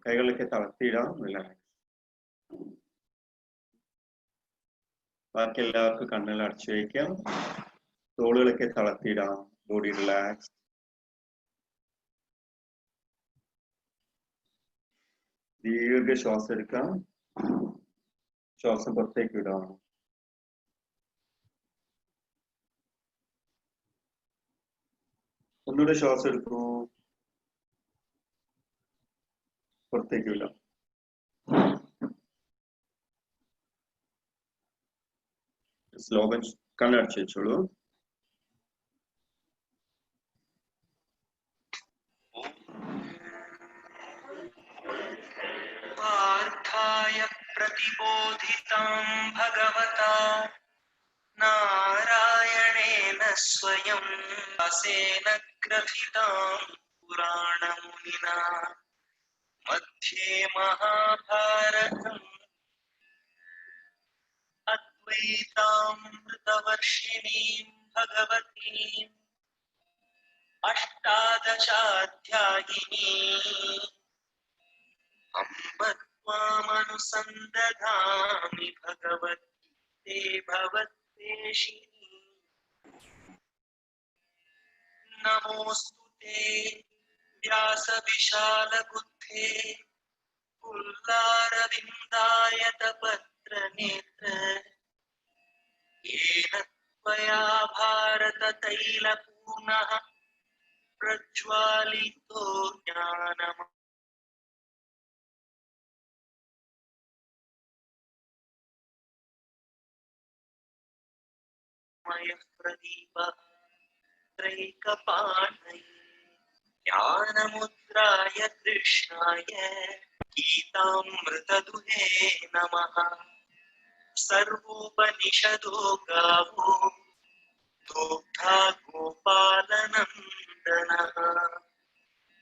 കൈകളൊക്കെ തളർത്തിയിടാം. Relax. ബാക്കി എല്ലാവർക്കും കണ്ണുകൾ അടച്ചു വയ്ക്കാം. തോളുകളൊക്കെ തളർത്തിയിടാം. Body relax. ദീർഘശ്വാസം എടുക്കാം. ശ്വാസം പുറത്തേക്ക് വിടാം. ഒന്നുകൂടെ ശ്വാസം എടുക്കൂ. പുറത്തേക്ക് വിടാം. സ്ലോഗൻ കണ്ണടച്ച് വെച്ചോളൂ. पार्थाय प्रतिबोधितां भगवता नारायणेन स्वयं व्यासेन ग्रथितां पुराणमुनिना मध्ये महाभारतम् अद्वैतामृतवर्षिणीं भगवतीम् अष्टादशाध्यायिनीम् अम्ब त्वामनुसन्दधामि भगवद्गीते भवद्वेषिणी। नमोऽस्तु ते व्यासविशालबुद्धे पुल्लारविन्दायतपत्रनेत्र येन त्वया भारततैलपूर्णः प्रज्वालितो ज्ञानम् प्रदीपः त्रैकपाणये ज्ञानमुद्राय कृष्णाय गीतामृतदुहे नमः। सर्वोपनिषदो गावो दोग्धा गोपालनन्दनः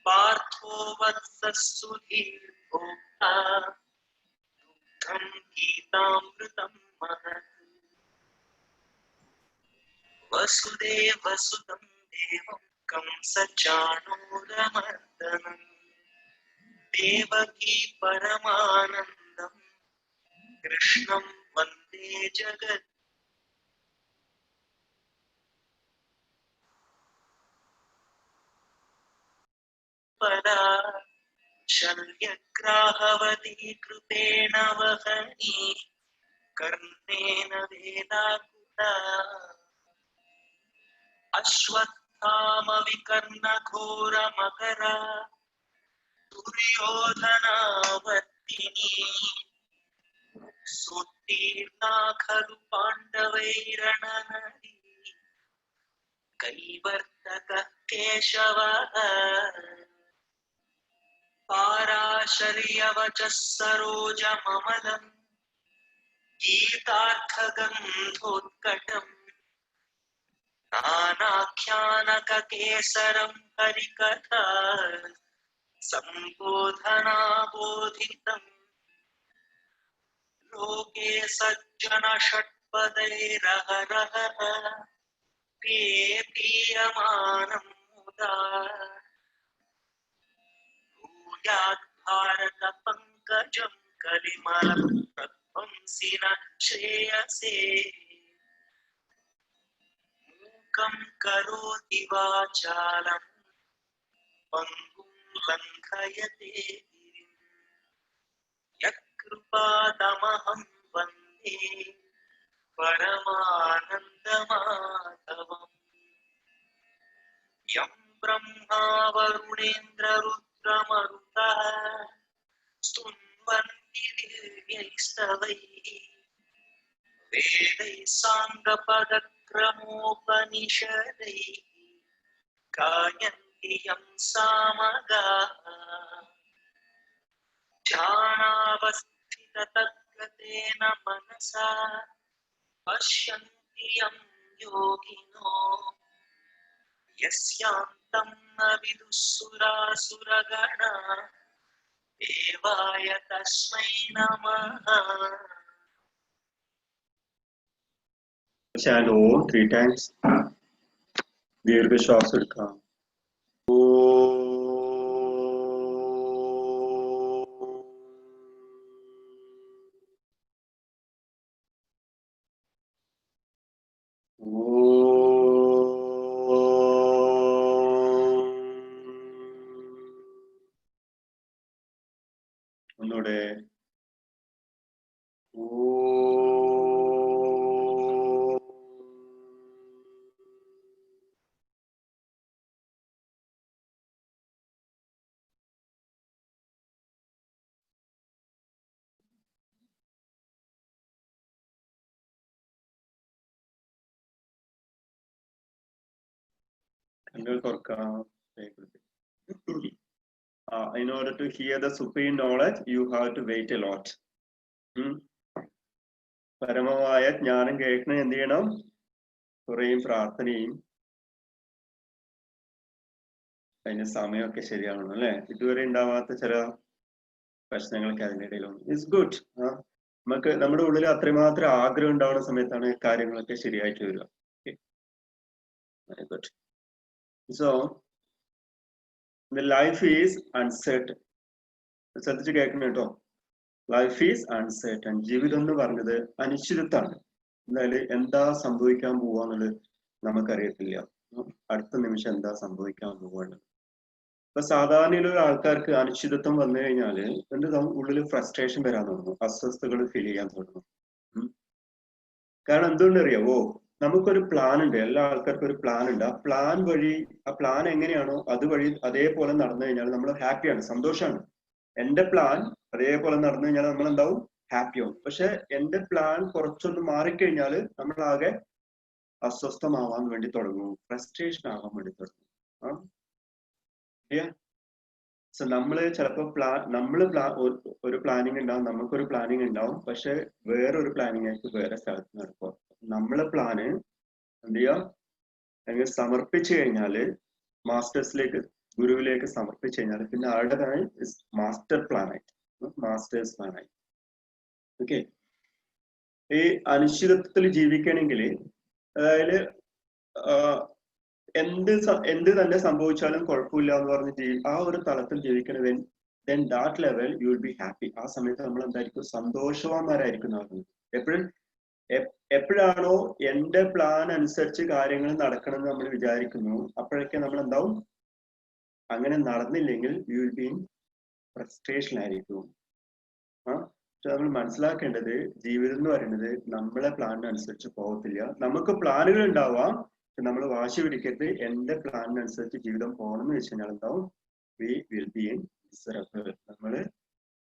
पार्थो वत्सः सुधीर्भोक्ता दुग्धं गीतामृतं महत्। वसुदेवसुतं देवं कंसचाणूरमर्दनं देवकी परमानन्दं कृष्णं वन्दे जगत्। परा शल्यग्राहवती कृपेण वहनी कर्णेन वेदाकुटा अश्वत्थामविकर्णघोरमकरा दुर्योधनावर्तिनी सुतीर्णा खलु पाण्डवैरणनदी कैवर्तकः केशवः पाराशर्यवचः सरोजममलम् गीतार्थगन्धोत्कटम् नानाख्यानककेसरं हरिकथा सम्बोधनाबोधितम् लोके सज्जनषट्पदैरहरः पीयमानं मुदा भूयात् भारतपङ्कजं कलिमलप्रध्वंसिन श्रेयसे। मूकं करोति वाचालं पङ्गुं लङ्घयते गिरिं यत्कृपातमहं वन्दे परमानन्दमाधवम्। यं ब्रह्मा वरुणेन्द्ररुद्रमरुतः स्तुन्वन्ति दिव्यैस्तवैः वेदैः साङ्गपदक्रमोपनिषदैः गायन्ति यं सामगाः ध्यानावस्थिततद्गतेन मनसा पश्यन्ति यं योगिनो यस्यान्तं न विदुःसुरासुरगणा देवाय तस्मै नमः। Chant Om 3 times. ദീർഘശ്വാസം എടുക്കാം. കണ്ണുകൾ തുറക്കാം. In order to hear the supreme knowledge, you have to wait a lot. പരമമായ ജ്ഞാനം കേൾക്കണ എന്ത് ചെയ്യണം? കുറേയും പ്രാർത്ഥനയും അതിന്റെ സമയമൊക്കെ ശരിയാവണം അല്ലെ? ഇതുവരെ ഉണ്ടാവാത്ത ചില പ്രശ്നങ്ങളൊക്കെ അതിൻ്റെ ഇടയിലുണ്ട്. It's good. നമുക്ക് നമ്മുടെ ഉള്ളിൽ അത്രമാത്രം ആഗ്രഹം ഉണ്ടാവുന്ന സമയത്താണ് കാര്യങ്ങളൊക്കെ ശരിയായിട്ട് വരിക. Very good. So the life is uncertain. ശ്രദ്ധിച്ച് കേൾക്കണം കേട്ടോ. Life is uncertain. ജീവിതം എന്ന് പറഞ്ഞത് അനിശ്ചിതത്വമാണ്. എന്തായാലും എന്താ സംഭവിക്കാൻ പോവാന്നുള്ളത് നമുക്കറിയത്തില്ല. അടുത്ത നിമിഷം എന്താ സംഭവിക്കാൻ പോവാണ്. ഇപ്പൊ സാധാരണയുള്ള ആൾക്കാർക്ക് അനിശ്ചിതത്വം വന്നു കഴിഞ്ഞാല് എന്റെ ഉള്ളിൽ ഫ്രസ്ട്രേഷൻ വരാൻ തുടങ്ങും, അസ്വസ്ഥതകൾ ഫീൽ ചെയ്യാൻ തുടങ്ങും. കാരണം എന്തുകൊണ്ടറിയാവോ? നമുക്കൊരു പ്ലാൻ ഉണ്ട്. എല്ലാ ആൾക്കാർക്കും ഒരു പ്ലാൻ ഉണ്ട്. ആ പ്ലാൻ വഴി, ആ പ്ലാൻ എങ്ങനെയാണോ അതുവഴി അതേപോലെ നടന്നു കഴിഞ്ഞാൽ നമ്മൾ ഹാപ്പിയാണ്, സന്തോഷമാണ്. എന്റെ പ്ലാൻ അതേപോലെ നടന്നു കഴിഞ്ഞാൽ നമ്മൾ എന്താവും? ഹാപ്പിയാവും. പക്ഷെ എന്റെ പ്ലാൻ കുറച്ചൊന്ന് മാറിക്കഴിഞ്ഞാൽ നമ്മളാകെ അസ്വസ്ഥമാവാൻ വേണ്ടി തുടങ്ങും, ഫ്രസ്ട്രേഷൻ ആവാൻ വേണ്ടി തുടങ്ങും. സോ നമ്മള് ചിലപ്പോ ഒരു പ്ലാനിങ് ഉണ്ടാവും, നമുക്കൊരു പ്ലാനിങ് ഉണ്ടാവും, പക്ഷെ വേറൊരു പ്ലാനിങ് ആയിട്ട് വേറെ സ്ഥലത്ത് നടക്കും. നമ്മളെ പ്ലാന് എന്ത് ചെയ്യാം? അല്ലെങ്കിൽ സമർപ്പിച്ചു കഴിഞ്ഞാല്, മാസ്റ്റേഴ്സിലേക്ക്, ഗുരുവിലേക്ക് സമർപ്പിച്ചു കഴിഞ്ഞാൽ പിന്നെ ആരുടെ പ്ലാൻ? മാസ്റ്റർ പ്ലാൻ ആയിട്ട്, മാസ്റ്റേഴ്സ് പ്ലാൻ ആയി. ഓക്കെ. ഈ അനിശ്ചിതത്വത്തിൽ ജീവിക്കണമെങ്കിൽ, അതായത് എന്ത് തന്നെ സംഭവിച്ചാലും കുഴപ്പമില്ല എന്ന് പറഞ്ഞ് ആ ഒരു തലത്തിൽ ജീവിക്കണത്, then that level you will be happy. ആ സമയത്ത് നമ്മൾ എന്തായിരിക്കും? സന്തോഷവാന്മാരായിരിക്കും. എപ്പോഴാണോ എന്റെ പ്ലാൻ അനുസരിച്ച് കാര്യങ്ങൾ നടക്കണമെന്ന് നമ്മൾ വിചാരിക്കുന്നു, അപ്പോഴൊക്കെ നമ്മൾ എന്താവും? അങ്ങനെ നടന്നില്ലെങ്കിൽ you will be in frustration ആയിരിക്കും. നമ്മൾ മനസ്സിലാക്കേണ്ടത്, ജീവിതം എന്ന് പറയുന്നത് നമ്മളെ പ്ലാനിനനുസരിച്ച് പോകത്തില്ല. നമുക്ക് പ്ലാനുകൾ ഉണ്ടാവാം, നമ്മൾ വാശി പിടിക്കരുത്. എന്റെ പ്ലാനിനനുസരിച്ച് ജീവിതം പോകണം എന്ന് വെച്ച് കഴിഞ്ഞാൽ എന്താവും? We will be in miserable. നമ്മള്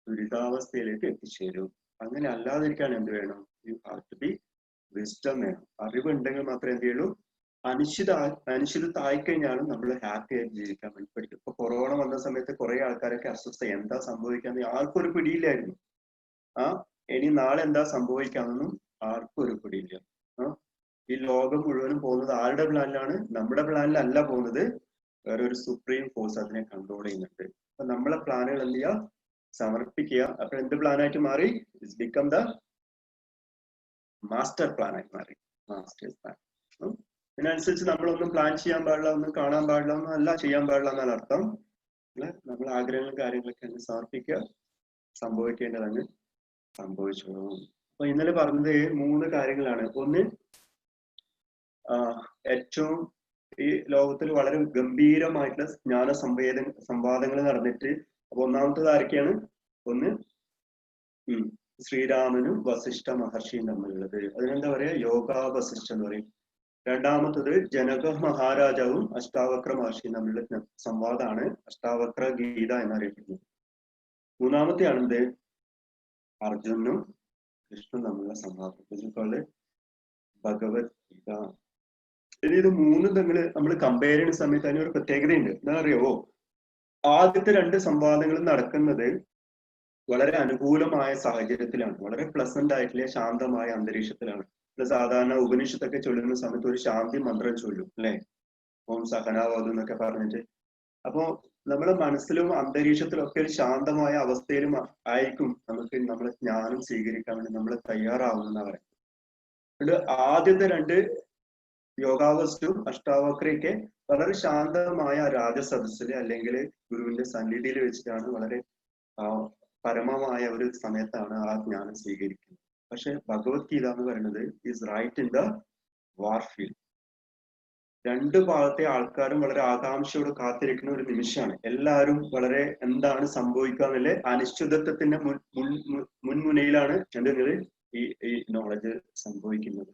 ദുരിതാവസ്ഥയിലേക്ക് എത്തിച്ചേരും. അങ്ങനെ അല്ലാതിരിക്കാൻ എന്ത് വേണം? You have to be wisdom വേണം. അറിവുണ്ടെങ്കിൽ മാത്രമേ എന്ത് ചെയ്യുള്ളൂ? അനിശ്ചിതത്തായിക്കഴിഞ്ഞാലും നമ്മൾ ഹാപ്പി ആയിട്ട് ജീവിക്കാൻ വേണ്ടി പഠിക്കും. ഇപ്പൊ കൊറോണ വന്ന സമയത്ത് കുറെ ആൾക്കാരൊക്കെ അസ്വസ്ഥ, എന്താ സംഭവിക്കാന്ന് ആർക്കും ഒരു പിടിയില്ലായിരുന്നു. ഇനി നാളെ എന്താ സംഭവിക്കാമെന്നൊന്നും ആർക്കും ഒരു പിടിയില്ല. ഈ ലോകം മുഴുവനും പോകുന്നത് ആരുടെ പ്ലാനിലാണ്? നമ്മുടെ പ്ലാനിലല്ല പോകുന്നത്, വേറെ ഒരു സുപ്രീം ഫോഴ്സ് അതിനെ കൺട്രോൾ ചെയ്യുന്നുണ്ട്. അപ്പൊ നമ്മളെ പ്ലാനുകൾ എന്ത് ചെയ്യുക? സമർപ്പിക്കുക. അപ്പൊ എന്ത് പ്ലാനായിട്ട് മാറി? It's become the master plan ആയി മാറി. Masters plan. ഇതിനനുസരിച്ച് നമ്മളൊന്നും പ്ലാൻ ചെയ്യാൻ പാടില്ല, ഒന്നും കാണാൻ പാടില്ല, ഒന്നും അല്ല ചെയ്യാൻ പാടില്ല എന്നാണ് അർത്ഥം. നമ്മൾ ആഗ്രഹങ്ങളും കാര്യങ്ങളൊക്കെ അങ്ങ് സമർപ്പിക്കുക. സംഭവിക്കേണ്ടതങ്ങ് സംഭവിച്ചോളൂ. അപ്പൊ ഇന്നലെ പറഞ്ഞത് 3 കാര്യങ്ങളാണ്. ഒന്ന്, ഏറ്റവും ഈ ലോകത്തിൽ വളരെ ഗംഭീരമായിട്ടുള്ള ജ്ഞാന സംവാദങ്ങൾ നടന്നിട്ട്, അപ്പൊ ഒന്നാമത്തത് ആരൊക്കെയാണ്? ഒന്ന് ശ്രീരാമനും വസിഷ്ഠ മഹർഷിയും തമ്മിലുള്ളത്, അതിനെന്താ പറയാ? യോഗാ വസിഷ്ഠ എന്ന് പറയും. രണ്ടാമത്തത് ജനക മഹാരാജാവും അഷ്ടാവക്ര മഹർഷിയും തമ്മിലുള്ള സംവാദമാണ് അഷ്ടാവക്ര ഗീത എന്നറിയപ്പെടുന്നത്. മൂന്നാമത്തെയാണെന്ത്? അർജുനും കൃഷ്ണനും തമ്മിലുള്ള സംവാദം, ഭഗവത്ഗീത. ഇനി ഇത് 3 തമ്മിൽ നമ്മൾ കമ്പയർ ചെയ്യുന്ന സമയത്ത് അതിനൊരു പ്രത്യേകതയുണ്ട്. എന്താ അറിയാവോ? ആദ്യത്തെ 2 സംവാദങ്ങളും നടക്കുന്നത് വളരെ അനുകൂലമായ സാഹചര്യത്തിലാണ്, വളരെ പ്ലസന്റ് ആയിട്ടുള്ള ശാന്തമായ അന്തരീക്ഷത്തിലാണ്. സാധാരണ ഉപനിഷത്തൊക്കെ ചൊല്ലുന്ന സമയത്ത് ഒരു ശാന്തി മന്ത്രം ചൊല്ലും, അല്ലെ? ഓം സഹനാവതു എന്നൊക്കെ പറഞ്ഞിട്ട്. അപ്പോ നമ്മുടെ മനസ്സിലും അന്തരീക്ഷത്തിലും ഒക്കെ ഒരു ശാന്തമായ അവസ്ഥയിലും ആയിരിക്കും നമുക്ക് നമ്മളെ ജ്ഞാനം സ്വീകരിക്കാൻ വേണ്ടി നമ്മൾ തയ്യാറാവുന്ന പറയാം. ആദ്യത്തെ 2 യോഗാവസ്തും അഷ്ടാവക്രയൊക്കെ വളരെ ശാന്തമായ രാജസദസ്സില് അല്ലെങ്കിൽ ഗുരുവിന്റെ സന്നിധിയിൽ വെച്ചിട്ടാണ്, വളരെ പരമമായ ഒരു സമയത്താണ് ആ ജ്ഞാനം സ്വീകരിക്കുന്നത്. പക്ഷെ ഭഗവത്ഗീത എന്ന് പറയുന്നത് ഈസ് റൈറ്റ് ഇൻ ദ വാർഫീൽഡ്. 2 ഭാഗത്തെ ആൾക്കാരും വളരെ ആകാംക്ഷയോട് കാത്തിരിക്കുന്ന ഒരു നിമിഷമാണ്. എല്ലാവരും വളരെ എന്താണ് സംഭവിക്കുക എന്നുള്ള അനിശ്ചിതത്വത്തിന്റെ മുൻമുനയിലാണ് എന്തെങ്കിലും ഈ നോളജ് സംഭവിക്കുന്നത്.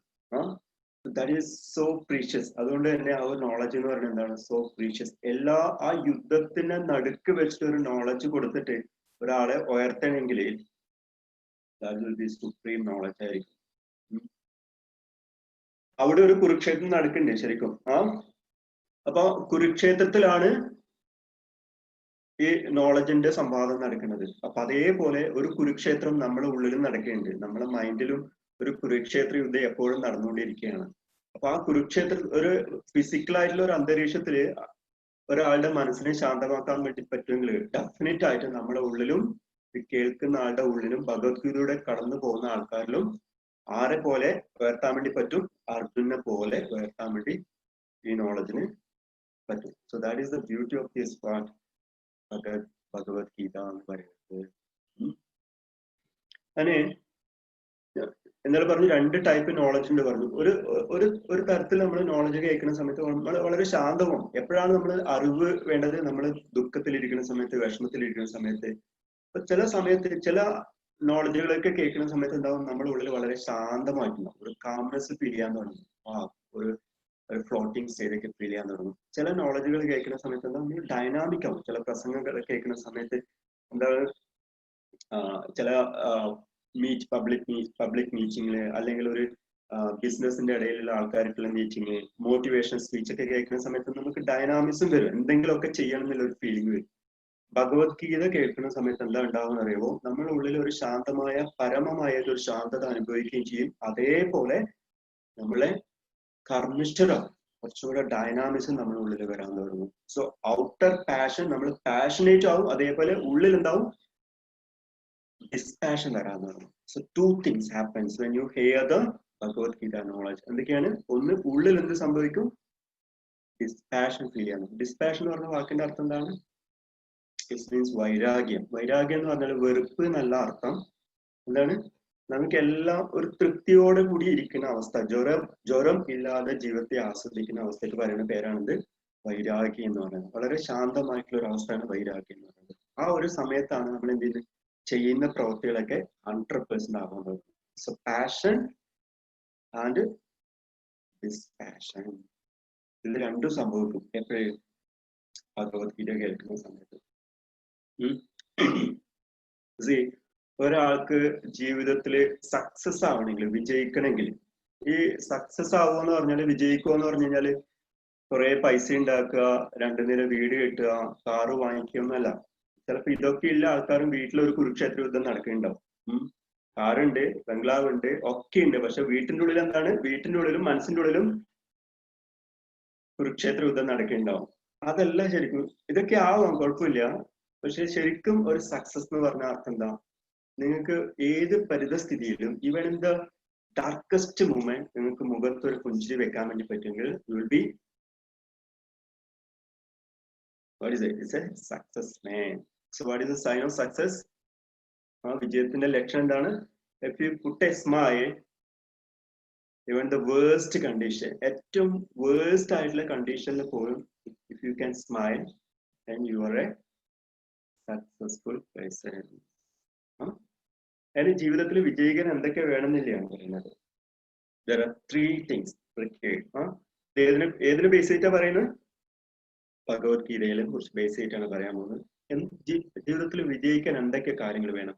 That is so precious. അതുകൊണ്ട് തന്നെ ആ ഒരു നോളജ് എന്ന് പറയുന്നത് എന്താണ്? So precious. ആ യുദ്ധത്തിന് നടുക്ക് വെച്ചിട്ട് ഒരു നോളജ് കൊടുത്തിട്ട് ഒരാളെ ഉയർത്തണമെങ്കിൽ that will be supreme knowledge ആയിരിക്കും. അവിടെ ഒരു കുരുക്ഷേത്രം നടക്കണ്ടേ ശരിക്കും? അപ്പൊ കുരുക്ഷേത്രത്തിലാണ് ഈ നോളജിന്റെ സംവാദം നടക്കുന്നത്. അപ്പൊ അതേപോലെ ഒരു കുരുക്ഷേത്രം നമ്മുടെ ഉള്ളിലും നടക്കുന്നുണ്ട്. നമ്മുടെ മൈൻഡിലും ഒരു കുരുക്ഷേത്ര യുദ്ധം എപ്പോഴും നടന്നുകൊണ്ടിരിക്കുകയാണ്. അപ്പൊ ആ കുരുക്ഷേത്ര ഒരു ഫിസിക്കൽ ആയിട്ടുള്ള ഒരു അന്തരീക്ഷത്തില് ഒരാളുടെ മനസ്സിനെ ശാന്തമാക്കാൻ വേണ്ടി പറ്റുമെങ്കിൽ ഡെഫിനറ്റ് ആയിട്ട് നമ്മുടെ ഉള്ളിലും കേൾക്കുന്ന ആളുടെ ഉള്ളിലും ഭഗവത്ഗീതയുടെ കടന്നു പോകുന്ന ആൾക്കാരിലും ആരെ പോലെ ഉയർത്താൻ വേണ്ടി പറ്റും? അർജുനെ പോലെ ഉയർത്താൻ വേണ്ടി ഈ നോളജിന് പറ്റും. So that is the beauty of this part Bhagavad Gita എന്ന് പറയുന്നത്. അങ്ങനെ എന്നാലും പറഞ്ഞു രണ്ട് ടൈപ്പ് നോളജ് ഉണ്ട് പറഞ്ഞു. ഒരു തരത്തിൽ നമ്മൾ നോളജ് കേൾക്കുന്ന സമയത്ത് നമ്മൾ വളരെ ശാന്തവും. എപ്പോഴാണ് നമ്മൾ അറിവ് വേണ്ടത്? നമ്മൾ ദുഃഖത്തിലിരിക്കുന്ന സമയത്ത്, വിഷമത്തിലിരിക്കുന്ന സമയത്ത്. അപ്പൊ ചില സമയത്ത് ചില നോളജുകളൊക്കെ കേൾക്കുന്ന സമയത്ത് എന്താവും, നമ്മുടെ ഉള്ളിൽ വളരെ ശാന്തമായിട്ടുണ്ടാവും. ഒരു കാംനെസ് ഫീൽ ചെയ്യാൻ തുടങ്ങും. ഒരു ഫ്ലോട്ടിങ് സ്റ്റേജൊക്കെ ഫീൽ ചെയ്യാൻ തുടങ്ങും. ചില നോളജുകൾ കേൾക്കുന്ന സമയത്ത് എന്താ, നമ്മൾ ഡൈനാമിക് ആവും. ചില പ്രസംഗങ്ങൾ കേൾക്കുന്ന സമയത്ത് എന്താണ്, ചില പബ്ലിക് മീറ്റിംഗില് അല്ലെങ്കിൽ ഒരു ബിസിനസിന്റെ ഇടയിലുള്ള ആൾക്കാർക്കുള്ള മീറ്റിംഗ്, മോട്ടിവേഷൻ സ്പീച്ച് ഒക്കെ കേൾക്കുന്ന സമയത്ത് നമുക്ക് ഡൈനാമിസം വരും. എന്തെങ്കിലുമൊക്കെ ചെയ്യണം എന്നുള്ള ഒരു ഫീലിംഗ് വരും. ഭഗവത്ഗീത കേൾക്കുന്ന സമയത്ത് എന്താ ഉണ്ടാവുമെന്ന് അറിയുമോ? നമ്മുടെ ഉള്ളിൽ ഒരു ശാന്തമായ പരമമായ ഒരു ശാന്തത അനുഭവിക്കുകയും ചെയ്യും. അതേപോലെ നമ്മളെ കർമ്മിഷ്ഠരാകും. കുറച്ചുകൂടെ ഡൈനാമിസം നമ്മുടെ ഉള്ളിൽ വരാൻ തുടങ്ങും. സോ ഔട്ടർ പാഷൻ, നമ്മൾ പാഷനേറ്റ് ആവും. അതേപോലെ ഉള്ളിൽ എന്താവും, dispassion വരാൻ തുടങ്ങും. So two things happens when you here the Bhagavad Gita knowledge. എന്തൊക്കെയാണ്? ഒന്ന്, ഉള്ളിൽ എന്ത് സംഭവിക്കും? ഡിസ്പാഷൻ ഫീൽ ചെയ്യാൻ. ഡിസ്പാഷൻ എന്ന് പറഞ്ഞ വാക്കിന്റെ അർത്ഥം എന്താണ്? ഇറ്റ് മീൻസ് വൈരാഗ്യം. വൈരാഗ്യം എന്ന് പറഞ്ഞാൽ വെറുപ്പ് എന്നല്ല അർത്ഥം. എന്താണ്? നമുക്ക് എല്ലാം ഒരു തൃപ്തിയോടെ കൂടി ഇരിക്കുന്ന അവസ്ഥ, ജ്വരം ഇല്ലാതെ ജീവിതത്തെ ആസ്വദിക്കുന്ന അവസ്ഥയ്ക്ക് പറയുന്ന പേരാണിത് വൈരാഗ്യം എന്ന് പറയുന്നത്. വളരെ ശാന്തമായിട്ടുള്ള ഒരു അവസ്ഥയാണ് വൈരാഗ്യം എന്ന് പറയുന്നത്. ആ ഒരു സമയത്താണ് നമ്മൾ എന്ത് ചെയ്യുന്നത്, ചെയ്യുന്ന പ്രവൃത്തികളൊക്കെ 100% ആവാൻ തുടങ്ങും. സോ പാഷൻ ആൻഡ് ഡിസ്പാഷൻ, ഇത് രണ്ടും സംഭവിക്കും എപ്പോഴും ഭഗവത്ഗീത കേൾക്കുന്ന സമയത്ത്. ഒരാൾക്ക് ജീവിതത്തിൽ സക്സസ് ആവണമെങ്കിൽ, വിജയിക്കണമെങ്കിൽ, ഈ സക്സസ് ആവുക എന്ന് പറഞ്ഞാൽ, വിജയിക്കുക എന്ന് പറഞ്ഞു കഴിഞ്ഞാല് കുറെ പൈസ ഉണ്ടാക്കുക, 2 നില വീട് കെട്ടുക, കാറ് വാങ്ങിക്കുക എന്നല്ല. ചിലപ്പോ ഇതൊക്കെ ഉള്ള ആൾക്കാരും വീട്ടിൽ ഒരു കുരുക്ഷേത്ര യുദ്ധം നടക്കുന്നുണ്ടാവും. കാറുണ്ട്, ബംഗ്ലാവ് ഉണ്ട്, ഒക്കെ ഉണ്ട്. പക്ഷെ വീട്ടിന്റെ ഉള്ളിൽ എന്താണ്? വീട്ടിന്റെ ഉള്ളിലും മനസ്സിന്റെ ഉള്ളിലും കുരുക്ഷേത്ര യുദ്ധം നടക്കുന്നുണ്ടാവും. അതല്ല ശരിക്കും. ഇതൊക്കെ ആവാം, കുഴപ്പമില്ല. പക്ഷെ ശരിക്കും ഒരു സക്സസ് എന്ന് പറഞ്ഞ അർത്ഥം എന്താ? നിങ്ങൾക്ക് ഏത് പരിതസ്ഥിതിയിലും, even in the darkest moment, നിങ്ങൾക്ക് മുഖത്ത് ഒരു പുഞ്ചിരി വെക്കാൻ വേണ്ടി പറ്റുമെങ്കിൽ you will be, what is it? It's a success man. So what is the sign of success? വിജയത്തിന്റെ ലക്ഷണം എന്താണ്? If you put a smile, even the worst condition, ഏറ്റവും വേഴ്സ്റ്റ് ആയിട്ടുള്ള കണ്ടീഷനിൽ പോലും if you can smile, then you are a successful person. അതിന് ജീവിതത്തിൽ വിജയിക്കാൻ എന്തൊക്കെ വേണമെന്നില്ലാണ് പറയുന്നത്. There are 3 things. ഏതിന് ബേസ് ചെയ്തിട്ടാ പറയുന്നത്? ഭഗവത്ഗീതയിലെ കുറിച്ച് ബേസ് ചെയ്തിട്ടാണ് പറയാൻ പോകുന്നത്. ജീവിതത്തിൽ വിജയിക്കാൻ എന്തൊക്കെ കാര്യങ്ങൾ വേണം?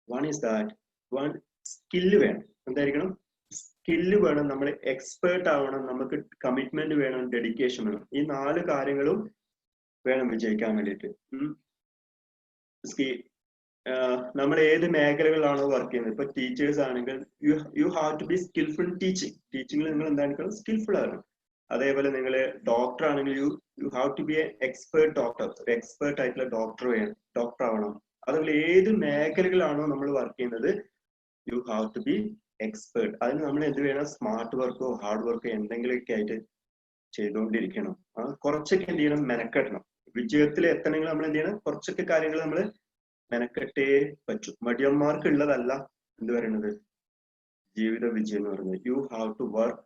One is that, one skill വേണം. എന്തായിരിക്കണം? സ്കില്ല് വേണം, നമ്മൾ എക്സ്പേർട്ട് ആവണം, നമുക്ക് കമ്മിറ്റ്മെന്റ് വേണം, ഡെഡിക്കേഷൻ വേണം. ഈ 4 കാര്യങ്ങളും വേണം വിജയിക്കാൻ വേണ്ടിയിട്ട്. നമ്മൾ ഏത് മേഖലകളിലാണോ വർക്ക് ചെയ്യുന്നത്, ഇപ്പൊ ടീച്ചേഴ്സ് ആണെങ്കിൽ you have to be skillful teaching. ടീച്ചിങ്ങിൽ നിങ്ങൾ എന്തായിരിക്കണം? സ്കിൽഫുൾ ആകണം. അതേപോലെ നിങ്ങൾ ഡോക്ടർ ആണെങ്കിൽ you have to be a expert doctor. ഒരു എക്സ്പേർട്ട് ആയിട്ടുള്ള ഡോക്ടർ ആവണം. അതുപോലെ ഏത് മേഖലകളാണോ നമ്മൾ വർക്ക് ചെയ്യുന്നത്, you have to be expert. അതിന് നമ്മൾ എന്ത് വേണം? സ്മാർട്ട് വർക്കോ ഹാർഡ് വർക്കോ എന്തെങ്കിലുമൊക്കെ ആയിട്ട് ചെയ്തുകൊണ്ടിരിക്കണം. കുറച്ചൊക്കെ എന്ത് ചെയ്യണം? മെനക്കെട്ടണം. വിജയത്തിൽ എത്തണമെങ്കിൽ നമ്മൾ എന്ത് ചെയ്യണം? കുറച്ചൊക്കെ കാര്യങ്ങൾ നമ്മൾ മെനക്കെട്ടേ പറ്റൂ. മടിയന്മാർക്ക് ഉള്ളതല്ല എന്ത് പറയുന്നത് ജീവിത വിജയം എന്ന് പറയുന്നത്. You have to work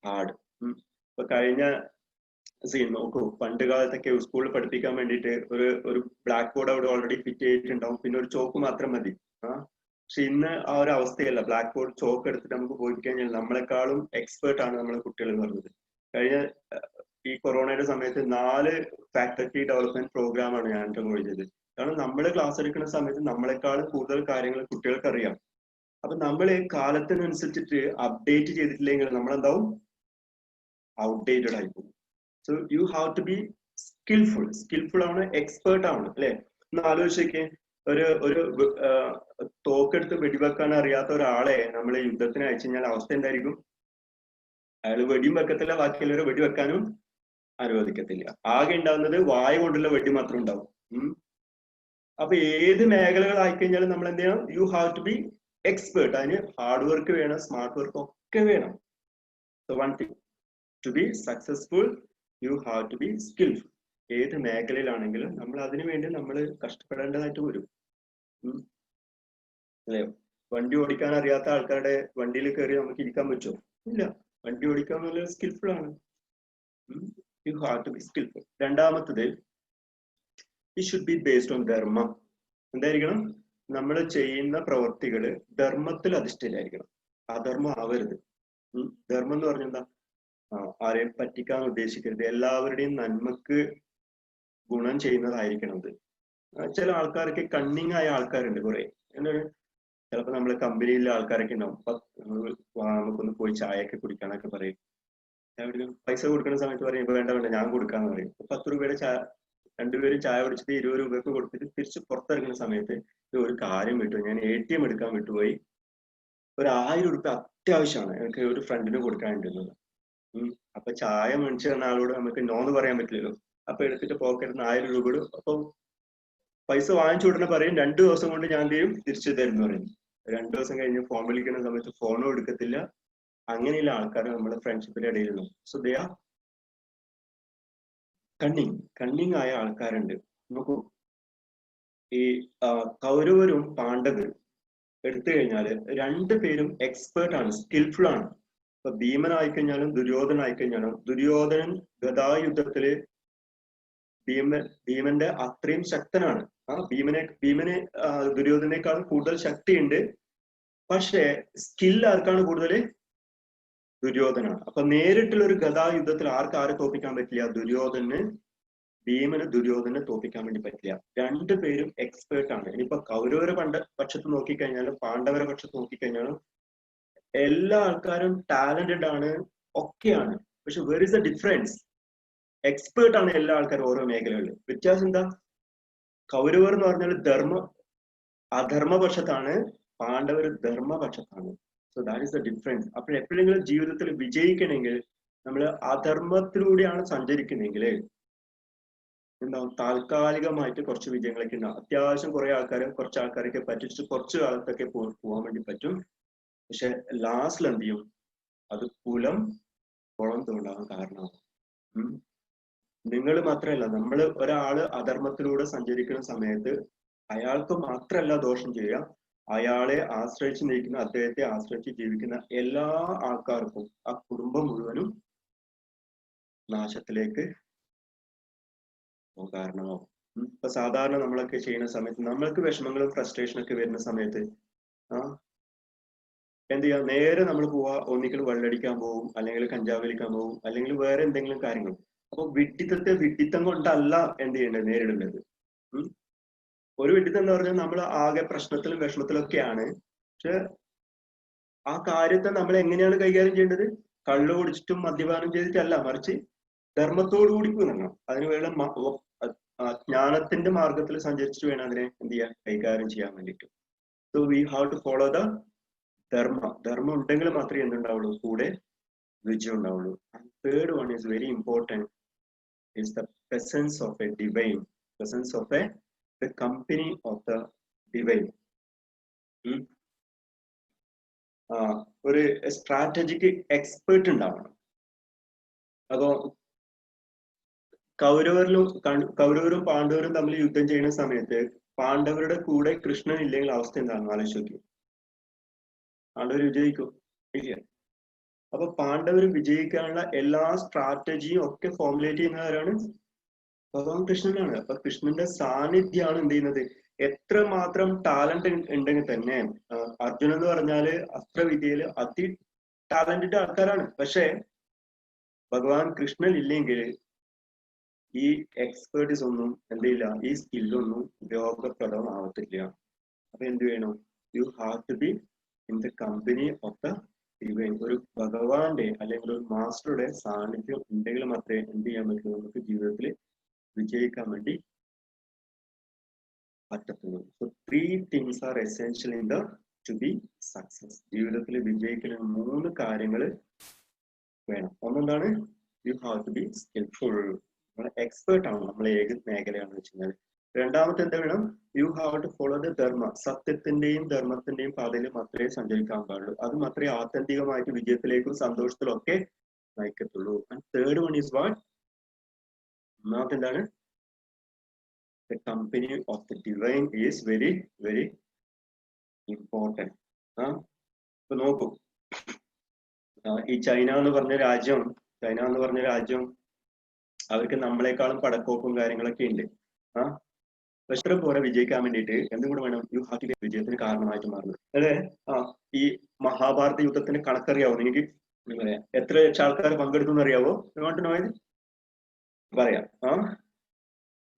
hard. ഇപ്പൊ കഴിഞ്ഞ നോക്കൂ, പണ്ട് കാലത്തൊക്കെ സ്കൂളിൽ പഠിപ്പിക്കാൻ വേണ്ടിയിട്ട് ഒരു ബ്ലാക്ക് ബോർഡ് അവിടെ ഓൾറെഡി ഫിറ്റ് ചെയ്തിട്ടുണ്ടാവും, പിന്നെ ഒരു ചോക്ക് മാത്രം മതി. പക്ഷെ ഇന്ന് ആ ഒരു അവസ്ഥയല്ല. ബ്ലാക്ക് ബോർഡ് ചോക്ക് എടുത്തിട്ട് നമുക്ക് പോയി കഴിഞ്ഞാൽ നമ്മളെക്കാളും എക്സ്പേർട്ട് ആണ് നമ്മളെ കുട്ടികൾ എന്ന് പറയുന്നത്. കഴിഞ്ഞ ഈ കൊറോണയുടെ സമയത്ത് 4 ഫാക്കൽറ്റി ഡെവലപ്മെന്റ് പ്രോഗ്രാമാണ് ഞാൻ എൻറോൾ ചെയ്തത്. കാരണം നമ്മൾ ക്ലാസ് എടുക്കുന്ന സമയത്ത് നമ്മളെക്കാളും കൂടുതൽ കാര്യങ്ങൾ കുട്ടികൾക്ക് അറിയാം. അപ്പൊ നമ്മൾ കാലത്തിനനുസരിച്ചിട്ട് അപ്ഡേറ്റ് ചെയ്തിട്ടില്ലെങ്കിൽ നമ്മളെന്താവും? ഔട്ട്ഡേറ്റഡ് ആയി പോകും. So you have to be skilful ആണ്, എക്സ്പേർട്ട് ആണ് അല്ലെ. ഒന്ന് ആലോചിച്ചേ, ഒരു തോക്കെടുത്ത് വെടിവെക്കാൻ അറിയാത്ത ഒരാളെ നമ്മൾ യുദ്ധത്തിന് അയച്ചു കഴിഞ്ഞാൽ അവസ്ഥ എന്തായിരിക്കും? അയാൾ വെടിയും വെക്കത്തില്ല, ബാക്കിയുള്ളവരെ വെടിവെക്കാനും അനുവദിക്കത്തില്ല. ആകെ ഉണ്ടാവുന്നത് വായ കൊണ്ടുള്ള വെടി മാത്രം ഉണ്ടാവും. അപ്പൊ ഏത് മേഖലകളായി കഴിഞ്ഞാലും നമ്മൾ എന്ത് ചെയ്യണം? You have to be expert. അതിന് ഹാർഡ് വർക്ക് വേണം, സ്മാർട്ട് വർക്ക് ഒക്കെ വേണം. So one thing, to be successful you have to be skilful. ഏത് മേഖലയിലാണെങ്കിലും നമ്മൾ അതിനു വേണ്ടി നമ്മൾ കഷ്ടപ്പെടേണ്ടതായിട്ട് വരും. അല്ലേ? വണ്ടി ഓടിക്കാൻ അറിയാത്ത ആൾക്കാരുടെ വണ്ടിയിൽ കയറി നമുക്ക് ഇരിക്കാൻ പറ്റുമോ? ഇല്ല. വണ്ടി ഓടിക്കാൻ നല്ല സ്കിൽഫുൾ ആണ്. You have to be skillful. രണ്ടാമത്തത്, it should be based on dharma. എന്തായിരിക്കണം? നമ്മൾ ചെയ്യുന്ന പ്രവർത്തികള് ധർമ്മത്തിൽ അധിഷ്ഠിതമായിരിക്കണം. അധർമ്മം ആവരുത്. ധർമ്മം എന്ന് പറഞ്ഞാൽ എന്താ? ആരെയും പറ്റിക്കാൻ ഉദ്ദേശിക്കരുത്, എല്ലാവരുടെയും നന്മക്ക് ഗുണം ചെയ്യുന്നതായിരിക്കണം അത്. ചില ആൾക്കാർക്ക് കണ്ണിങ് ആയ ആൾക്കാരുണ്ട് കുറെ. എന്താണ്? ചിലപ്പോ നമ്മള് കമ്പനിയിലെ ആൾക്കാരൊക്കെ ഉണ്ടാവും, നമുക്കൊന്ന് പോയി ചായയൊക്കെ കുടിക്കാനൊക്കെ പറയും. പൈസ കൊടുക്കുന്ന സമയത്ത് പറയും വേണ്ട വേണ്ട ഞാൻ കൊടുക്കാന്ന് പറയും. 10 രൂപയുടെ ചായ, രണ്ടുപേരും ചായ കുടിച്ചിട്ട് 20 രൂപയ്ക്ക് കൊടുത്തിട്ട് തിരിച്ച് പുറത്തിറങ്ങുന്ന സമയത്ത് ഒരു കാര്യം വിട്ടു, ഞാൻ ATM എടുക്കാൻ വിട്ടുപോയി, ഒരു 1000 രൂപ അത്യാവശ്യമാണ്, എനിക്ക് ഒരു ഫ്രണ്ടിന് കൊടുക്കാനുണ്ടെന്നത്. അപ്പൊ ചായ മേടിച്ചു തന്ന ആളോട് നമുക്ക് നോന്ന് പറയാൻ പറ്റില്ലല്ലോ. അപ്പൊ എടുത്തിട്ട് പോക്കറ്റിൽ 1000 രൂപ ഇടും. അപ്പൊ പൈസ വാങ്ങിച്ചു ഉടനെ പറയും 2 ദിവസം കൊണ്ട് ഞാൻ എന്ത് ചെയ്യും? തിരിച്ചു തരുന്നു പറയും. 2 ദിവസം കഴിഞ്ഞ് ഫോൺ വിളിക്കുന്ന സമയത്ത് ഫോണും എടുക്കത്തില്ല. അങ്ങനെയുള്ള ആൾക്കാർ നമ്മുടെ ഫ്രണ്ട്ഷിപ്പിന്റെ ഇടയിലുള്ളൂ. സോ ദേ ആർ കണ്ണിങ് ആയ ആൾക്കാരുണ്ട്. നോക്കൂ, ഈ കൗരവരും പാണ്ഡവരും എടുത്തു കഴിഞ്ഞാല് രണ്ടുപേരും എക്സ്പേർട്ട് ആണ്, സ്കിൽഫുൾ ആണ്. ഇപ്പൊ ഭീമൻ ആയിക്കഴിഞ്ഞാലും ദുര്യോധനൻ ആയിക്കഴിഞ്ഞാലും, ദുര്യോധനൻ ഗദായുദ്ധത്തില് ഭീമന്റെ അത്രയും ശക്തനാണ്. ഭീമന് ദുര്യോധനേക്കാളും കൂടുതൽ ശക്തിയുണ്ട്. പക്ഷേ സ്കിൽ ആർക്കാണ് കൂടുതൽ? ദുര്യോധനാണ്. അപ്പൊ നേരിട്ടുള്ള ഒരു ഗദായുദ്ധത്തിൽ ആരെ തോപ്പിക്കാൻ പറ്റില്ല? ഭീമന് ദുര്യോധനെ തോപ്പിക്കാൻ വേണ്ടി പറ്റില്ല. രണ്ടുപേരും എക്സ്പേർട്ട് ആണ്. ഇനിയിപ്പോ കൗരവരെ പക്ഷത്ത് നോക്കിക്കഴിഞ്ഞാലും പാണ്ഡവരെ പക്ഷത്ത് നോക്കിക്കഴിഞ്ഞാലും എല്ലാ ആൾക്കാരും ടാലന്റഡ് ആണ്, ഒക്കെയാണ്. പക്ഷെ where is the difference? Expert ആണ് എല്ലാ ആൾക്കാരും ഓരോ മേഖലകളിൽ. വ്യത്യാസം എന്താ? കൗരവർ എന്ന് പറഞ്ഞാൽ അധർമ്മപക്ഷത്താണ്, പാണ്ഡവർ ധർമ്മപക്ഷത്താണ്. So that is the difference. അപ്പോൾ എപ്പോഴെങ്കിലും ജീവിതത്തിൽ വിജയിക്കണമെങ്കിൽ നമ്മൾ അധർമ്മത്തിലൂടെയാണ് സഞ്ചരിക്കുന്നെങ്കിൽ എന്താവും? താൽക്കാലികമായിട്ട് കുറച്ച് വിജയങ്ങളൊക്കെ ഉണ്ടാവും. അത്യാവശ്യം കുറച്ച് ആൾക്കാരൊക്കെ പറ്റിച്ച് കുറച്ച് കാലത്തൊക്കെ പോകാൻ വേണ്ടി പറ്റും. പക്ഷെ ലാസ്റ്റിൽ എന്ത് ചെയ്യും? അത് കുളം തോണ്ടാൻ കാരണമാകും. നിങ്ങൾ മാത്രമല്ല, നമ്മൾ ഒരാള് അധർമ്മത്തിലൂടെ സഞ്ചരിക്കുന്ന സമയത്ത് അയാൾക്ക് മാത്രമല്ല ദോഷം ചെയ്യുക, അയാളെ ആശ്രയിച്ച് നിൽക്കുന്ന, അദ്ദേഹത്തെ ആശ്രയിച്ച് ജീവിക്കുന്ന എല്ലാ ആൾക്കാർക്കും, ആ കുടുംബം മുഴുവനും നാശത്തിലേക്ക് കാരണമാവും. ഇപ്പൊ സാധാരണ നമ്മളൊക്കെ ചെയ്യുന്ന സമയത്ത് നമ്മൾക്ക് വിഷമങ്ങളും ഫ്രസ്ട്രേഷനും ഒക്കെ വരുന്ന സമയത്ത് എന്ത് ചെയ്യാം? നേരെ നമ്മൾ പോവാ, ഒന്നിക്കൽ വെള്ളടിക്കാൻ പോകും, അല്ലെങ്കിൽ കഞ്ചാവ് വലിക്കാൻ പോകും, അല്ലെങ്കിൽ വേറെ എന്തെങ്കിലും കാര്യങ്ങൾ. അപ്പൊ വിഡ്ഢിത്തം കൊണ്ടല്ല എന്ത് ചെയ്യേണ്ടത്? നേരിടേണ്ടത്. ഒരു വിഡ്ഢിത്തം എന്ന് പറഞ്ഞാൽ നമ്മൾ ആകെ പ്രശ്നത്തിലും വിഷമത്തിലും ഒക്കെയാണ്. പക്ഷെ ആ കാര്യത്തെ നമ്മൾ എങ്ങനെയാണ് കൈകാര്യം ചെയ്യേണ്ടത്? കള്ളു കുടിച്ചിട്ടും മദ്യപാനം ചെയ്തിട്ടല്ല, മറിച്ച് ധർമ്മത്തോടു കൂടി പോകണം. അതിനുവേണ്ട ജ്ഞാനത്തിന്റെ മാർഗത്തിൽ സഞ്ചരിച്ചിട്ട് വേണം അതിനെ എന്ത് ചെയ്യാൻ? കൈകാര്യം ചെയ്യാൻ വേണ്ടിയിട്ട്. So we have to follow the dharma ഉണ്ടെങ്കിൽ മാത്രമേ എന്തുണ്ടാവുള്ളൂ? കൂടെ വിജയം ഉണ്ടാവുള്ളൂ. Third one is very important, is the presence of a divine, the company of the divine. ഒരു സ്ട്രാറ്റജിക്ക് എക്സ്പേർട്ട് ഉണ്ടാവണം. അപ്പോ കൗരവരും പാണ്ഡവരും തമ്മിൽ യുദ്ധം ചെയ്യുന്ന സമയത്ത് പാണ്ഡവരുടെ കൂടെ കൃഷ്ണൻ ഇല്ലെങ്കിൽ അവസ്ഥ എന്താണെന്ന് ആലോചിച്ച് നോക്കി. പാണ്ഡവർ വിജയിക്കും? ഇല്ല. അപ്പൊ പാണ്ഡവർ വിജയിക്കാനുള്ള എല്ലാ സ്ട്രാറ്റജിയും ഒക്കെ ഫോർമുലേറ്റ് ചെയ്യുന്നവരാണ്? ഭഗവാൻ കൃഷ്ണനാണ്. അപ്പൊ കൃഷ്ണന്റെ സാന്നിധ്യമാണ് എന്ത് ചെയ്യുന്നത്? എത്രമാത്രം ടാലന്റ് ഉണ്ടെങ്കിൽ തന്നെ, അർജുനൻ എന്ന് പറഞ്ഞാല് അസ്ത്രവിദ്യയില് ടാലന്റഡ് ആൾക്കാരാണ്. പക്ഷെ ഭഗവാൻ കൃഷ്ണൻ ഇല്ലെങ്കിൽ ഈ എക്സ്പേർട്ടീസ് ഒന്നും എന്തില്ല, ഈ സ്കില്ലൊന്നും ഉപയോഗപ്രദമാവത്തില്ല. അപ്പൊ എന്ത് വേണം? You have to be in the company of the divine ഒരു ഭഗവാന്റെ അല്ലെങ്കിൽ ഒരു മാസ്റ്ററുടെ സാന്നിധ്യം ഉണ്ടെങ്കിൽ മാത്രമേ എന്ത് ചെയ്യാൻ പറ്റുള്ളൂ, നമുക്ക് ജീവിതത്തിൽ വിജയിക്കാൻ വേണ്ടി പറ്റത്തുള്ളൂ. So 3 things are essential in the to be success. ജീവിതത്തിൽ വിജയിക്കുന്ന 3 കാര്യങ്ങൾ വേണം. ഒന്നെന്താണ്, you have to be skillful, നമ്മൾ എക്സ്പേർട്ട് ആണ്, നമ്മൾ ഏത് മേഖലയാണെന്ന് വെച്ച് കഴിഞ്ഞാൽ. രണ്ടാമത്തെ എന്താ വേണം, you have to follow the dharma, സത്യത്തിന്റെയും ധർമ്മത്തിന്റെയും പാതയിൽ മാത്രമേ സഞ്ചരിക്കാൻ പാടുള്ളൂ. അത് മാത്രമേ ആത്യന്തികമായിട്ട് വിജയത്തിലേക്കും സന്തോഷത്തിലും ഒക്കെ നയിക്കത്തുള്ളൂ. And third one is what, ഒന്നാമത്തെ എന്താണ്, the company of the divine is very very important. ഇപ്പൊ നോക്കൂ, ഈ ചൈന എന്ന് പറഞ്ഞ രാജ്യം അവർക്ക് നമ്മളെക്കാളും പടക്കോപ്പും കാര്യങ്ങളൊക്കെ ഉണ്ട്. പക്ഷെ പോലെ വിജയിക്കാൻ വേണ്ടിയിട്ട് എന്തും കൂടെ വേണം, യു ഹാവ് ടു വിജയത്തിന് കാരണമായിട്ട് മാറുന്നത്. അതെ, ഈ മഹാഭാരത യുദ്ധത്തിന് കണക്കറിയാവോ നിങ്ങൾക്ക്? പറയാം, എത്ര ലക്ഷം ആൾക്കാർ പങ്കെടുത്തു എന്നറിയാവോ? പറയാം,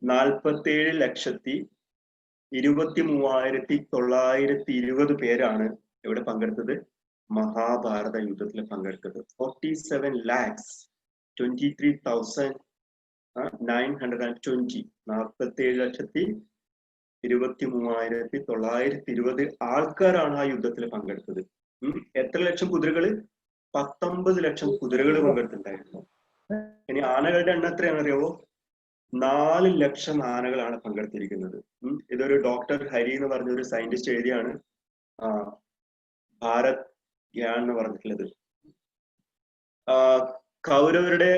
47,23,920 പേരാണ് ഇവിടെ പങ്കെടുത്തത്, മഹാഭാരത യുദ്ധത്തിൽ പങ്കെടുത്തത്. 47,23,920 47,23,920 ആൾക്കാരാണ് ആ യുദ്ധത്തിൽ പങ്കെടുത്തത്. എത്ര ലക്ഷം കുതിരകള്? 19 ലക്ഷം കുതിരകൾ പങ്കെടുത്തിട്ടുണ്ടായിരുന്നു. ഇനി ആനകളുടെ എണ്ണം എത്രയാണെന്ന് അറിയാവോ? 4 ലക്ഷം ആനകളാണ് പങ്കെടുത്തിരിക്കുന്നത്. ഇതൊരു ഡോക്ടർ ഹരി എന്ന് പറഞ്ഞ ഒരു സയന്റിസ്റ്റ് എഴുതിയാണ് ഭാരത് ഗ്യാൻ എന്ന് പറഞ്ഞിട്ടുള്ളത്. കൗരവരുടെ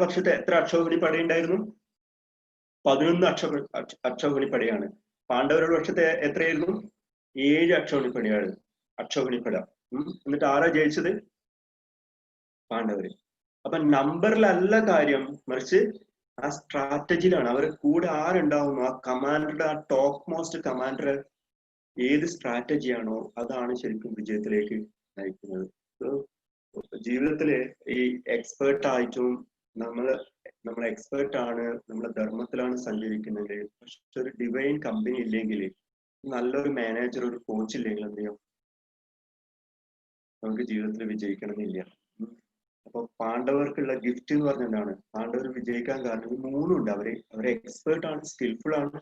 പക്ഷത്ത് എത്ര അക്ഷൗഹിണി പടയുണ്ടായിരുന്നു? 11 അക്ഷൗഹിണി പടയാണ്. പാണ്ഡവരുടെ പക്ഷത്ത് എത്രയായിരുന്നു? 7 അക്ഷൗഹിണി പട. എന്നിട്ട് ആരാ ജയിച്ചത്? പാണ്ഡവര്. അപ്പൊ നമ്പറിലല്ല കാര്യം, മറിച്ച് ആ സ്ട്രാറ്റജിയിലാണ്. അവരെ കൂടെ ആരുണ്ടാവുന്നു, ആ കമാൻഡറുടെ, ആ ടോപ്പ് മോസ്റ്റ് കമാൻഡർ ഏത് സ്ട്രാറ്റജിയാണോ അതാണ് ശരിക്കും വിജയത്തിലേക്ക് നയിക്കുന്നത്. ജീവിതത്തില് ഈ എക്സ്പേർട്ട് ആയിട്ടും നമ്മൾ എക്സ്പേർട്ട് ആണ്, നമ്മളെ ധർമ്മത്തിലാണ് സഞ്ചരിക്കുന്നത്, പക്ഷെ ഒരു ഡിവൈൻ കമ്പനി ഇല്ലെങ്കിൽ, നല്ലൊരു മാനേജർ, ഒരു കോച്ച് ഇല്ലെങ്കിൽ എന്ത് ചെയ്യും, നമുക്ക് ജീവിതത്തിൽ വിജയിക്കണമെന്നില്ല. അപ്പൊ പാണ്ഡവർക്കുള്ള ഗിഫ്റ്റ് എന്ന് പറഞ്ഞ എന്താണ്? പാണ്ഡവർ വിജയിക്കാൻ കാരണം 3 ഉണ്ട്. അവരെ എക്സ്പേർട്ട് ആണ്, സ്കിൽഫുൾ ആണ്.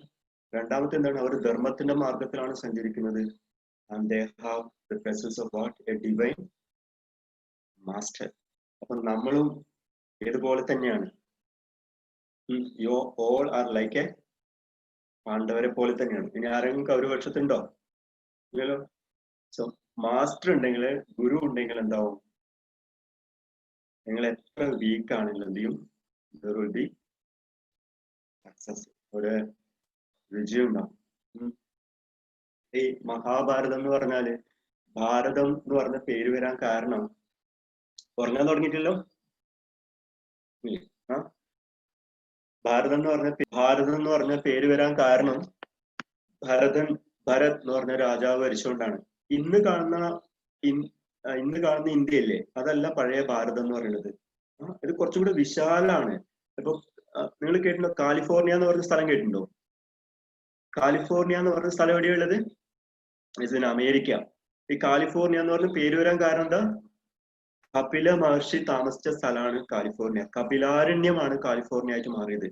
രണ്ടാമത്തെ എന്താണ്? അവർ ധർമ്മത്തിന്റെ മാർഗത്തിലാണ് സഞ്ചരിക്കുന്നത്. And they have the presence of what, a divine master. അപ്പൊ നമ്മളും ഇതുപോലെ തന്നെയാണ്. You all are like a പാണ്ഡവരെ പോലെ തന്നെയാണ്. ഇനി ആരെങ്കിലും കൗരവപക്ഷത്തുണ്ടോ? ഇല്ലല്ലോ. സോ മാസ്റ്റർ ഉണ്ടെങ്കിൽ, ഗുരു ഉണ്ടെങ്കിൽ എന്താവും? നിങ്ങൾ എത്ര വീക്ക് ആണെങ്കിലും എന്ത് ചെയ്യും? there will be success, ഒരു വിജയം ഉണ്ടാവും. ഈ മഹാഭാരതം എന്ന് പറഞ്ഞാല്, ഭാരതം എന്ന് പറഞ്ഞ പേര് വരാൻ കാരണം, ഉറങ്ങാൻ തുടങ്ങിയിട്ടില്ലോ? ഭാരതം എന്ന് പറഞ്ഞ പേര് വരാൻ കാരണം ഭരത് എന്ന് പറഞ്ഞ രാജാവ് ഭരിച്ചുകൊണ്ടാണ്. ഇന്ന് കാണുന്ന ഇന്ത്യയല്ലേ, അതല്ല പഴയ ഭാരതം എന്ന് പറയുന്നത്. ഇത് കുറച്ചും കൂടെ വിശാലാണ്. ഇപ്പൊ നിങ്ങൾ കേട്ടിട്ടുണ്ടോ കാലിഫോർണിയ എന്ന് പറഞ്ഞ സ്ഥലം കേട്ടിട്ടുണ്ടോ? കാലിഫോർണിയ എന്ന് പറഞ്ഞ സ്ഥലം എവിടെയുള്ളത്? In America. ഈ കാലിഫോർണിയ എന്ന് പറഞ്ഞ പേര് വരാൻ കാരണം എന്താ? കപില മഹർഷി താമസിച്ച സ്ഥലമാണ് കാലിഫോർണിയ. കപിലാരണ്യമാണ് കാലിഫോർണിയ ആയിട്ട് മാറിയത്.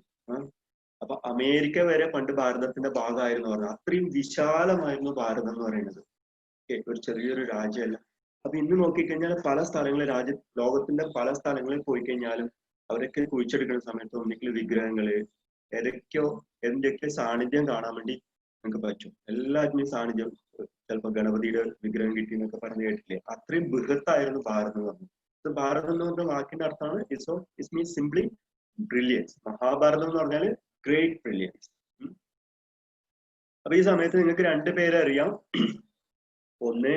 അപ്പൊ അമേരിക്ക വരെ പണ്ട് ഭാരതത്തിന്റെ ഭാഗമായിരുന്നു പറഞ്ഞത്. അത്രയും വിശാലമായിരുന്നു ഭാരതം എന്ന് പറയുന്നത്. ഒരു ചെറിയൊരു രാജ്യമല്ല. അപ്പൊ ഇന്ന് നോക്കിക്കഴിഞ്ഞാൽ പല സ്ഥലങ്ങളിൽ, ലോകത്തിന്റെ പല സ്ഥലങ്ങളിൽ പോയി കഴിഞ്ഞാലും അവരൊക്കെ കുഴിച്ചെടുക്കുന്ന സമയത്ത് ഒന്നിക്കൽ വിഗ്രഹങ്ങള്, എന്തൊക്കെ സാന്നിധ്യം കാണാൻ വേണ്ടി നമുക്ക് പറ്റും. എല്ലാറ്റിനും സാന്നിധ്യം. ചിലപ്പോൾ ഗണപതിയുടെ വിഗ്രഹം കിട്ടി എന്നൊക്കെ പറഞ്ഞു കേട്ടില്ലേ? അത്രയും ബൃഹത്തായിരുന്നു ഭാരതം എന്ന് പറഞ്ഞു. ഭാരതം എന്ന് പറഞ്ഞ വാക്കിന്റെ അർത്ഥമാണ് it means simply brilliance. Mahabharata എന്ന് പറഞ്ഞാൽ ഗ്രേറ്റ് ബ്രില്യൻസ്. അപ്പൊ ഈ സമയത്ത് നിങ്ങൾക്ക് 2 പേരെ അറിയാം. ഒന്ന്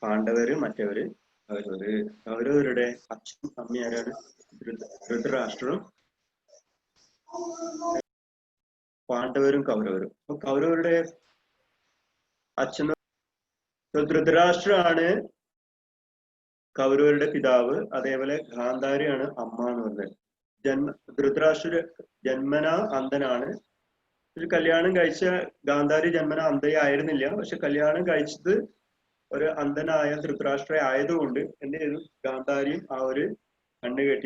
പാണ്ഡവര്, മറ്റവര് കൗരവരുടെ അച്ഛനും അമ്മയും ആരാണ്? ധൃതരാഷ്ട്രരും പാണ്ഡവരും കൗരവരും. അപ്പൊ കൗരവരുടെ അച്ഛൻ ധൃതരാഷ്ട്രമാണ് കൗരവരുടെ പിതാവ്. അതേപോലെ ഗാന്ധാരിയാണ് അമ്മ എന്ന് പറഞ്ഞത്. ധൃതരാഷ്ട്ര ജന്മന അന്ധനാണ്. ഒരു കല്യാണം കഴിച്ച ഗാന്ധാരി ജന്മന അന്ധയായിരുന്നില്ല, പക്ഷെ കല്യാണം കഴിച്ചത് ഒരു അന്ധനായ ധൃതരാഷ്ട്ര ആയതുകൊണ്ട് എന്ത് ചെയ്തു ഗാന്ധാരിയും ആ ഒരു കണ്ണ് കെട്ടി